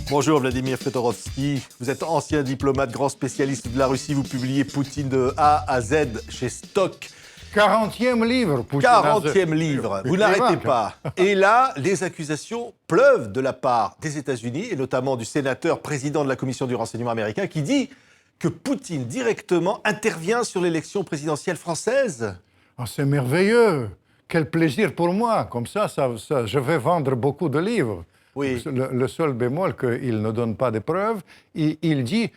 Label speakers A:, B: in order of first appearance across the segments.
A: Bonjour Vladimir Fedorovski, vous êtes ancien diplomate, grand spécialiste de la Russie, vous publiez Poutine de A à Z chez Stock.
B: 40e livre, Poutine.
A: 40e livre, vous n'arrêtez pas. Et là, les accusations pleuvent de la part des États-Unis, et notamment du sénateur président de la Commission du renseignement américain, qui dit que Poutine directement intervient sur l'élection présidentielle française.
B: Oh, c'est merveilleux. Quel plaisir pour moi. Comme ça, je vais vendre beaucoup de livres.
A: Oui.
B: Le seul bémol, qu'il ne donne pas de preuves, il dit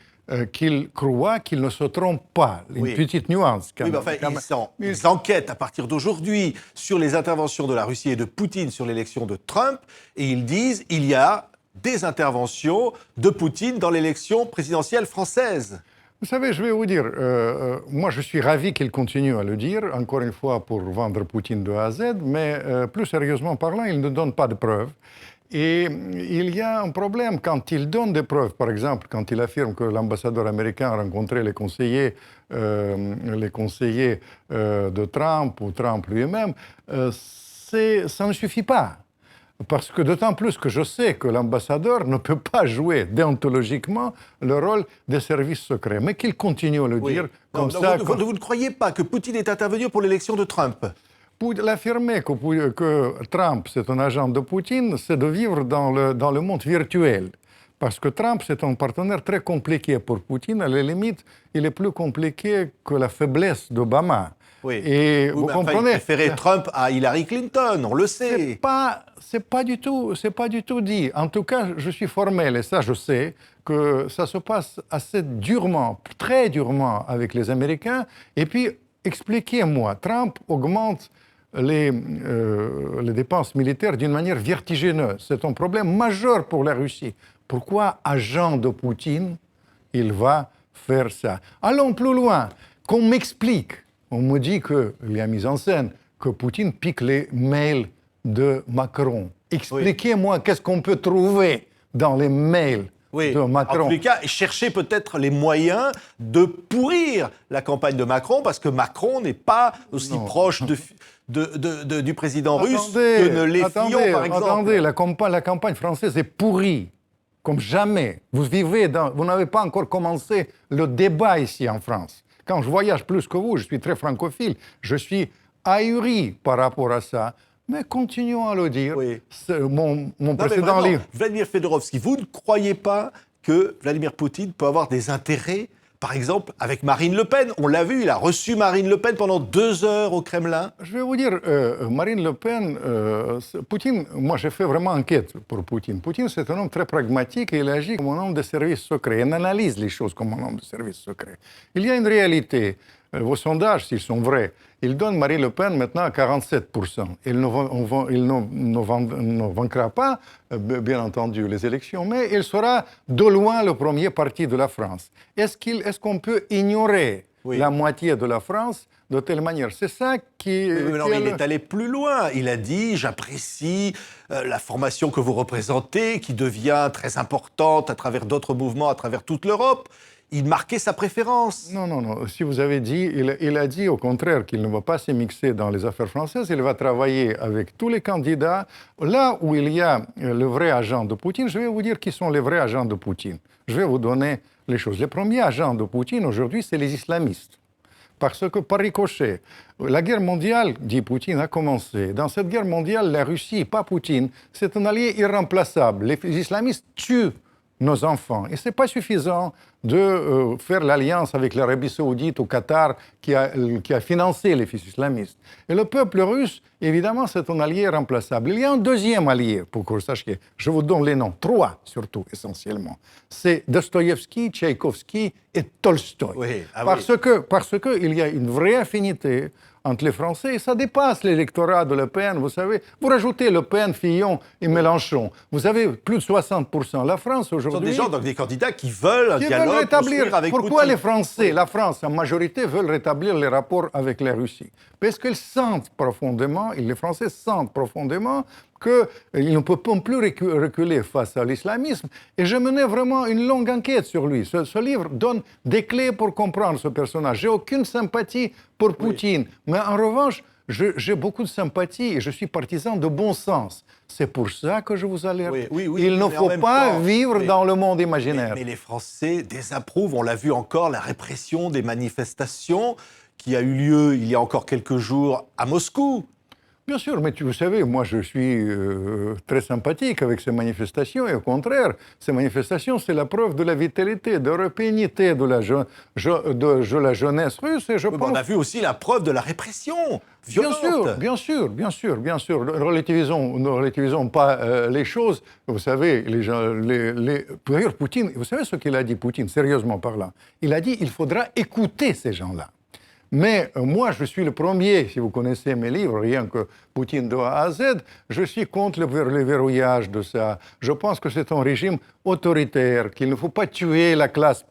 B: qu'il croit qu'il ne se trompe pas. Une petite nuance.
A: Oui, mais enfin, ils enquêtent à partir d'aujourd'hui sur les interventions de la Russie et de Poutine sur l'élection de Trump, et ils disent qu'il y a des interventions de Poutine dans l'élection présidentielle française.
B: Vous savez, je vais vous dire, moi je suis ravi qu'il continue à le dire, encore une fois pour vendre Poutine de A à Z, mais plus sérieusement parlant, il ne donne pas de preuves. Et il y a un problème quand il donne des preuves, par exemple, quand il affirme que l'ambassadeur américain a rencontré les conseillers de Trump ou Trump lui-même, ça ne suffit pas. Parce que d'autant plus que je sais que l'ambassadeur ne peut pas jouer déontologiquement le rôle des services secrets, mais qu'il continue à le dire comme ça.
A: Vous ne croyez pas que Poutine est intervenu pour l'élection de Trump ?
B: L'affirmer que Trump c'est un agent de Poutine, c'est de vivre dans le monde virtuel. Parce que Trump, c'est un partenaire très compliqué pour Poutine. À la limite, il est plus compliqué que la faiblesse d'Obama.
A: Oui.
B: Et vous comprenez.
A: Il préférait Trump à Hillary Clinton, on le sait.
B: C'est pas du tout dit. En tout cas, je suis formel et ça, je sais que ça se passe assez durement, très durement avec les Américains. Et puis, expliquez-moi, Trump augmente les dépenses militaires d'une manière vertigineuse. C'est un problème majeur pour la Russie. Pourquoi, agent de Poutine, il va faire ça? Allons plus loin. Qu'on m'explique. On me dit qu'il y a mise en scène que Poutine pique les mails de Macron. Expliquez-moi qu'est-ce qu'on peut trouver dans les mails de Macron.
A: En tous les cas, cherchez peut-être les moyens de pourrir la campagne de Macron, parce que Macron n'est pas aussi proche du président russe que ne l'est Fillon, par exemple.
B: Attendez, la campagne française est pourrie, comme jamais. Vous n'avez pas encore commencé le débat ici en France. Quand je voyage plus que vous, je suis très francophile, je suis ahuri par rapport à ça. Mais continuons à le dire.
A: Oui.
B: Mon précédent livre.
A: Vladimir Fedorovski, vous ne croyez pas que Vladimir Poutine peut avoir des intérêts, par exemple, avec Marine Le Pen? On l'a vu, il a reçu Marine Le Pen pendant 2 heures au Kremlin.
B: Je vais vous dire, Marine Le Pen, Poutine, moi j'ai fait vraiment enquête pour Poutine. Poutine, c'est un homme très pragmatique et il agit comme un homme de service secret. Il analyse les choses comme un homme de service secret. Il y a une réalité. Vos sondages, s'ils sont vrais, ils donnent Marine Le Pen maintenant à 47%. Il ne vaincra pas, bien entendu, les élections, mais il sera de loin le premier parti de la France. Est-ce qu'on peut ignorer la moitié de la France de telle manière? C'est ça qui...
A: il est allé plus loin. Il a dit « J'apprécie la formation que vous représentez, qui devient très importante à travers d'autres mouvements, à travers toute l'Europe. » Il marquait sa préférence.
B: Non. Si vous avez dit, il a dit au contraire qu'il ne va pas s'immiscer dans les affaires françaises. Il va travailler avec tous les candidats. Là où il y a le vrai agent de Poutine, je vais vous dire qui sont les vrais agents de Poutine. Je vais vous donner les choses. Les premiers agents de Poutine aujourd'hui, c'est les islamistes. Parce que par ricochet, la guerre mondiale, dit Poutine, a commencé. Dans cette guerre mondiale, la Russie, pas Poutine, c'est un allié irremplaçable. Les islamistes tuent nos enfants. Et ce n'est pas suffisant de faire l'alliance avec l'Arabie saoudite au Qatar qui a financé les fils islamistes. Et le peuple russe, évidemment, c'est un allié irremplaçable. Il y a un deuxième allié, pour que vous sachiez. Je vous donne les noms, 3 surtout, essentiellement. C'est Dostoïevski, Tchaïkovski et Tolstoï. Parce qu'il y a une vraie affinité entre les Français, et ça dépasse l'électorat de Le Pen, vous savez. Vous rajoutez Le Pen, Fillon et Mélenchon, vous avez plus de 60%. La France, aujourd'hui...
A: Ce sont des gens, donc des candidats qui veulent un dialogue construire avec
B: Pourquoi
A: Poutine.
B: Les Français, la France en majorité, veulent rétablir les rapports avec la Russie? Parce qu'ils sentent profondément, et les Français sentent profondément, qu'il ne peut plus reculer face à l'islamisme. Et je menais vraiment une longue enquête sur lui. Ce livre donne des clés pour comprendre ce personnage. J'ai aucune sympathie pour Poutine. Mais en revanche, j'ai beaucoup de sympathie et je suis partisan de bon sens. C'est pour ça que je vous alerte. Il ne faut pas vivre dans le monde imaginaire.
A: Mais les Français désapprouvent, on l'a vu encore, la répression des manifestations qui a eu lieu il y a encore quelques jours à Moscou.
B: Bien sûr, mais vous savez, moi je suis très sympathique avec ces manifestations et au contraire, ces manifestations, c'est la preuve de la vitalité, de l'européennité de la jeunesse russe. Et je pense...
A: On a vu aussi la preuve de la répression violente.
B: Bien sûr. Ne relativisons pas les choses. Vous savez, d'ailleurs, Poutine, vous savez ce qu'il a dit, Poutine, sérieusement parlant? Il a dit qu'il faudra écouter ces gens-là. Mais moi, je suis le premier, si vous connaissez mes livres, rien que Poutine de A à Z, je suis contre le verrouillage de ça. Je pense que c'est un régime autoritaire, qu'il ne faut pas tuer la classe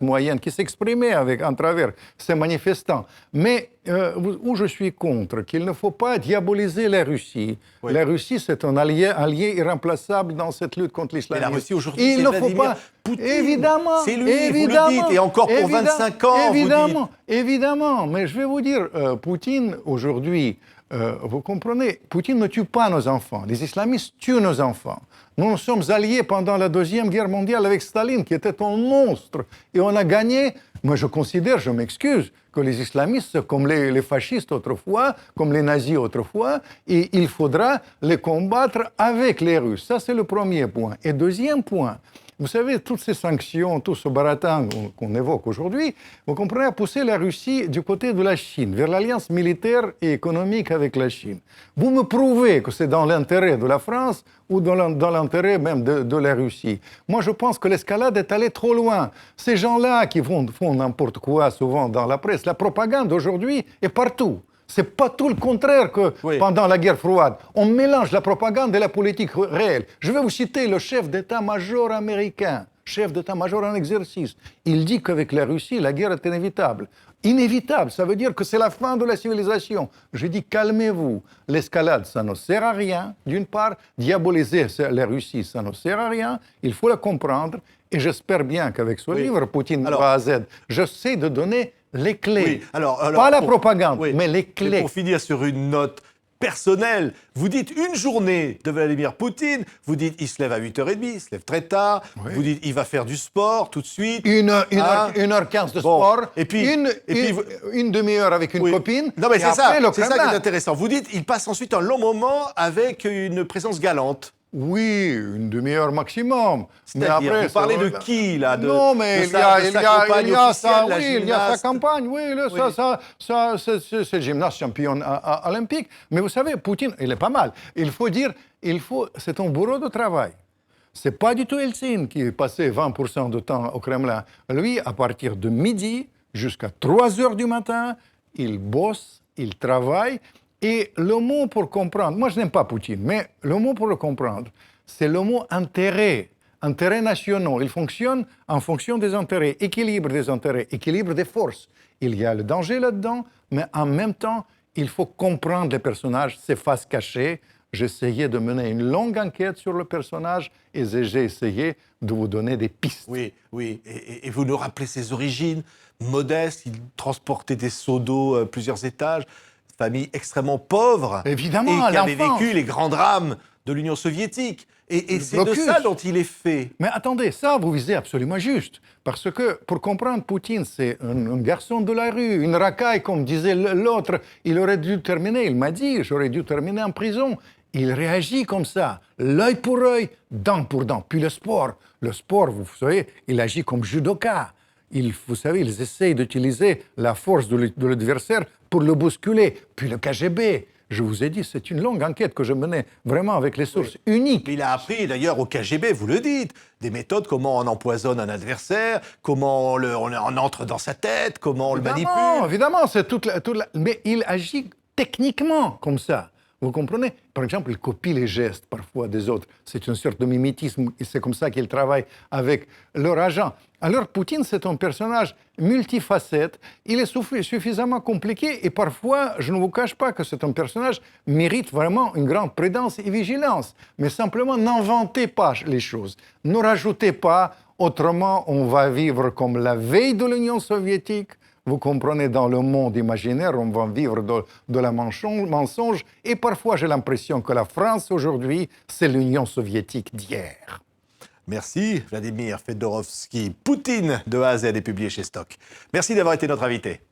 B: moyenne qui s'exprimait en travers ces manifestants. Mais où je suis contre, qu'il ne faut pas diaboliser la Russie. Oui. La Russie, c'est un allié irremplaçable dans cette lutte contre l'islamisme.
A: Mais la Russie aujourd'hui, c'est Vladimir Poutine.
B: Évidemment.
A: C'est lui, évidemment, vous le dites, et encore pour 25 ans,
B: Évidemment. Mais je vais vous dire, Poutine, aujourd'hui, vous comprenez, Poutine ne tue pas nos enfants. Les islamistes tuent nos enfants. Nous sommes alliés pendant la Deuxième Guerre mondiale avec Staline, qui était un monstre. Et on a gagné. Moi, je considère, je m'excuse, que les islamistes, comme les fascistes autrefois, comme les nazis autrefois, et il faudra les combattre avec les Russes. Ça, c'est le premier point. Et deuxième point, vous savez, toutes ces sanctions, tout ce baratin qu'on évoque aujourd'hui, vous comprenez, a poussé la Russie du côté de la Chine, vers l'alliance militaire et économique avec la Chine. Vous me prouvez que c'est dans l'intérêt de la France ou dans l'intérêt même de la Russie. Moi, je pense que l'escalade est allée trop loin. Ces gens-là qui font n'importe quoi souvent dans la presse, la propagande aujourd'hui est partout. C'est pas tout le contraire que pendant la guerre froide. On mélange la propagande et la politique réelle. Je vais vous citer le chef d'état-major américain, chef d'état-major en exercice. Il dit qu'avec la Russie, la guerre est inévitable. Inévitable, ça veut dire que c'est la fin de la civilisation. Je dis, calmez-vous. L'escalade, ça ne sert à rien, d'une part. Diaboliser la Russie, ça ne sert à rien. Il faut la comprendre. Et j'espère bien qu'avec ce livre, Poutine de A à Z, j'essaie de donner les clés. Pas la propagande, mais les clés.
A: Et pour finir sur une note personnelle, vous dites une journée de Vladimir Poutine, vous dites il se lève à 8h30, il se lève très tard, vous dites il va faire du sport tout de suite.
B: 1h15 de sport, et puis une demi-heure avec une copine.
A: Non mais c'est ça qui est intéressant. Vous dites il passe ensuite un long moment avec une présence galante.
B: Oui, une demi-heure maximum.
A: Mais après, vous parlez de qui, là?
B: Non, mais il y a sa campagne, oui, c'est le gymnaste champion olympique. Mais vous savez, Poutine, il est pas mal. Il faut dire, c'est un bourreau de travail. C'est pas du tout Eltsine qui est passé 20% de temps au Kremlin. Lui, à partir de midi jusqu'à 3 heures du matin, il bosse, il travaille. Et le mot pour comprendre, moi je n'aime pas Poutine, mais le mot pour le comprendre, c'est le mot intérêt, intérêts nationaux. Il fonctionne en fonction des intérêts, équilibre des intérêts, équilibre des forces. Il y a le danger là-dedans, mais en même temps, il faut comprendre les personnages, ses faces cachées. J'essayais de mener une longue enquête sur le personnage et j'ai essayé de vous donner des pistes.
A: Oui. Et vous nous rappelez ses origines modestes, il transportait des seaux d'eau plusieurs étages. Famille extrêmement pauvre,
B: évidemment,
A: et qui avait vécu les grands drames de l'Union soviétique. Et c'est de ça dont il est fait.
B: Mais attendez, ça, vous visez absolument juste. Parce que, pour comprendre Poutine, c'est un garçon de la rue, une racaille, comme disait l'autre. Il aurait dû terminer, il m'a dit, j'aurais dû terminer en prison. Il réagit comme ça, l'œil pour œil, dent pour dent. Puis le sport, vous savez, il agit comme judoka. Vous savez, ils essayent d'utiliser la force de l'adversaire pour le bousculer. Puis le KGB, je vous ai dit, c'est une longue enquête que je menais vraiment avec les sources uniques.
A: Il a appris d'ailleurs au KGB, vous le dites, des méthodes, comment on empoisonne un adversaire, comment on entre dans sa tête, comment on le manipule.
B: Évidemment, c'est mais il agit techniquement comme ça. Vous comprenez? Par exemple, il copie les gestes parfois des autres. C'est une sorte de mimétisme et c'est comme ça qu'il travaille avec leur agent. Alors, Poutine, c'est un personnage multifacette. Il est suffisamment compliqué et parfois, je ne vous cache pas que c'est un personnage qui mérite vraiment une grande prudence et vigilance. Mais simplement, n'inventez pas les choses. Ne rajoutez pas, autrement, on va vivre comme la veille de l'Union soviétique. Vous comprenez, dans le monde imaginaire, on va vivre de la mensonge. Et parfois, j'ai l'impression que la France, aujourd'hui, c'est l'Union soviétique d'hier.
A: Merci, Vladimir Fedorovski. Poutine de A à Z est publié chez Stock. Merci d'avoir été notre invité.